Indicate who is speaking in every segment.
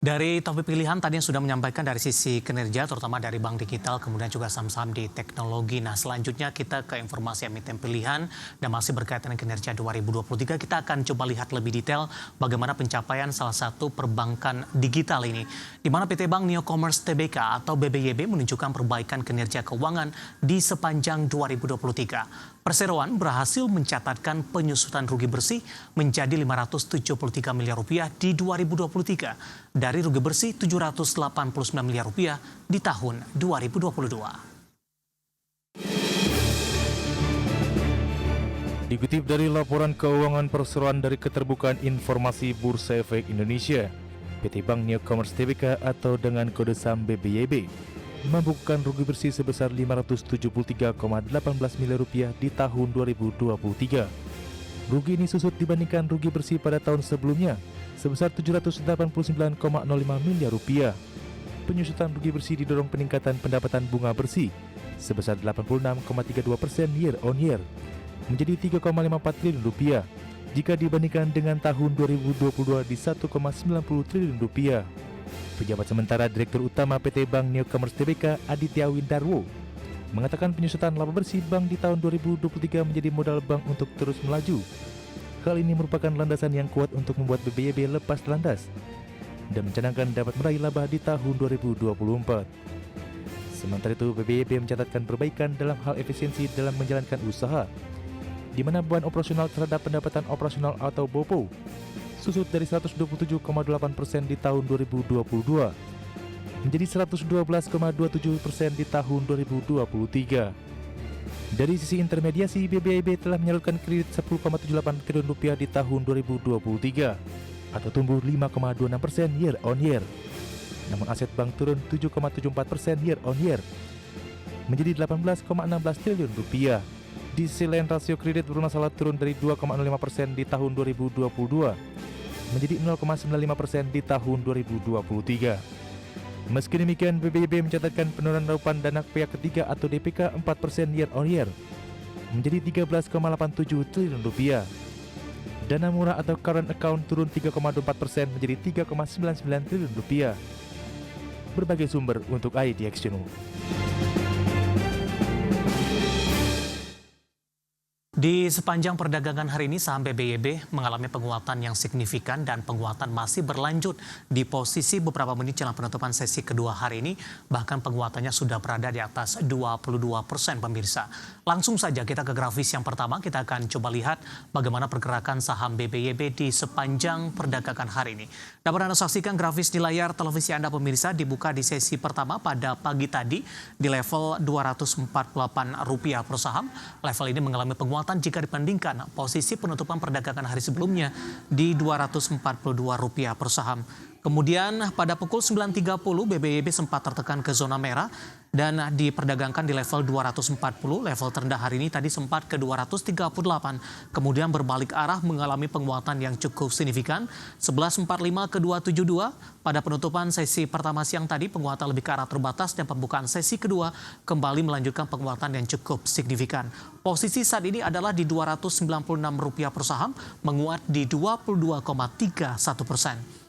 Speaker 1: Dari topik pilihan tadi yang sudah menyampaikan dari sisi kinerja, terutama dari bank digital, kemudian juga saham-saham di teknologi. Nah, selanjutnya kita ke informasi emiten pilihan dan masih berkaitan dengan kinerja 2023. Kita akan coba lihat lebih detail bagaimana pencapaian salah satu perbankan digital ini. Di mana PT Bank Neo Commerce Tbk atau BBYB menunjukkan perbaikan kinerja keuangan di sepanjang 2023. Perseroan berhasil mencatatkan penyusutan rugi bersih menjadi 573 miliar rupiah di 2023 dari rugi bersih 789 miliar rupiah di tahun 2022.
Speaker 2: Dikutip dari laporan keuangan perseroan dari Keterbukaan Informasi Bursa Efek Indonesia, PT Bank Neo Commerce Tbk atau dengan kode saham BBYB membukukan rugi bersih sebesar 573,18 miliar rupiah di tahun 2023. Rugi ini susut dibandingkan rugi bersih pada tahun sebelumnya sebesar 789,05 miliar rupiah. Penyusutan rugi bersih didorong peningkatan pendapatan bunga bersih sebesar 86,32% year on year menjadi 3,54 triliun rupiah jika dibandingkan dengan tahun 2022 di 1,90 triliun rupiah. Pejabat sementara Direktur Utama PT Bank Neo Commerce Tbk Aditya Windarwo mengatakan penyusutan laba bersih bank di tahun 2023 menjadi modal bank untuk terus melaju. Hal ini merupakan landasan yang kuat untuk membuat BBYB lepas landas dan mencanangkan dapat meraih laba di tahun 2024. Sementara itu, BBYB mencatatkan perbaikan dalam hal efisiensi dalam menjalankan usaha, di mana beban operasional terhadap pendapatan operasional atau BOPO susut dari 127,8% di tahun 2022 menjadi 112,27% di tahun 2023. Dari sisi intermediasi, BBYB telah menyalurkan kredit 10,78 triliun rupiah di tahun 2023 atau tumbuh 5,26% year on year. Namun aset bank turun 7,74% year on year menjadi 18,16 triliun rupiah. Di sisi lain, rasio kredit bermasalah turun dari 2,05% di tahun 2022 menjadi 0,95% di tahun 2023. Meski demikian, BBYB mencatatkan penurunan raupan dana pihak ketiga atau DPK 4% year on year menjadi 13,87 triliun rupiah. Dana murah atau current account turun 3,24% menjadi 3,99 triliun rupiah. Berbagai sumber untuk IDX Channel.
Speaker 1: Di sepanjang perdagangan hari ini, saham BBYB mengalami penguatan yang signifikan dan penguatan masih berlanjut di posisi beberapa menit jelang penutupan sesi kedua hari ini. Bahkan penguatannya sudah berada di atas 22% pemirsa. Langsung saja kita ke grafis yang pertama, kita akan coba lihat bagaimana pergerakan saham BBYB di sepanjang perdagangan hari ini. Dapat Anda saksikan grafis di layar televisi Anda pemirsa, dibuka di sesi pertama pada pagi tadi di level Rp248 per saham. Level ini mengalami penguatan jika dibandingkan posisi penutupan perdagangan hari sebelumnya di Rp242 per saham. Kemudian pada pukul 9.30 BBYB sempat tertekan ke zona merah dan diperdagangkan di level 240. Level terendah hari ini tadi sempat ke 238. Kemudian berbalik arah mengalami penguatan yang cukup signifikan 11.45 ke 272. Pada penutupan sesi pertama siang tadi penguatan lebih ke arah terbatas dan pembukaan sesi kedua kembali melanjutkan penguatan yang cukup signifikan. Posisi saat ini adalah di Rp296 per saham, menguat di 22,31%.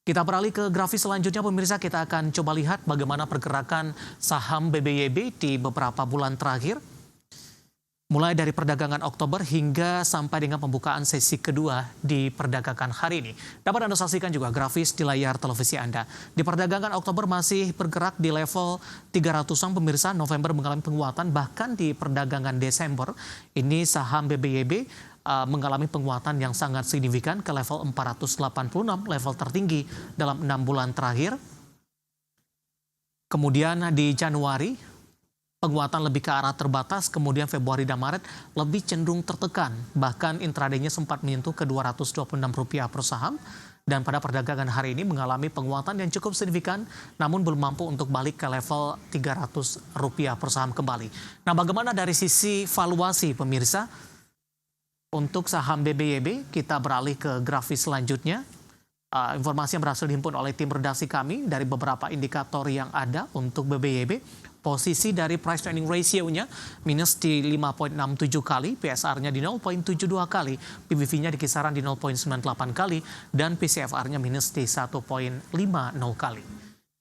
Speaker 1: Kita beralih ke grafis selanjutnya pemirsa, kita akan coba lihat bagaimana pergerakan saham BBYB di beberapa bulan terakhir. Mulai dari perdagangan Oktober hingga sampai dengan pembukaan sesi kedua di perdagangan hari ini. Dapat Anda saksikan juga grafis di layar televisi Anda. Di perdagangan Oktober masih bergerak di level 300-an pemirsa, November mengalami penguatan, bahkan di perdagangan Desember ini saham BBYB mengalami penguatan yang sangat signifikan ke level 486, level tertinggi dalam 6 bulan terakhir. Kemudian di Januari, penguatan lebih ke arah terbatas, kemudian Februari dan Maret lebih cenderung tertekan. Bahkan intradaynya sempat menyentuh ke Rp226 per saham. Dan pada perdagangan hari ini mengalami penguatan yang cukup signifikan, namun belum mampu untuk balik ke level Rp300 per saham kembali. Nah, bagaimana dari sisi valuasi pemirsa? Untuk saham BBYB, kita beralih ke grafis selanjutnya. Informasi yang berhasil dihimpun oleh tim redaksi kami dari beberapa indikator yang ada untuk BBYB. Posisi dari price to earning ratio-nya minus di 5,67 kali, PSR-nya di 0,72 kali, PBV-nya di kisaran di 0,98 kali, dan PCFR-nya minus di 1,50 kali.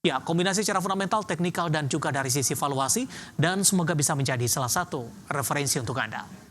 Speaker 1: Ya, kombinasi secara fundamental, teknikal, dan juga dari sisi valuasi, dan semoga bisa menjadi salah satu referensi untuk Anda.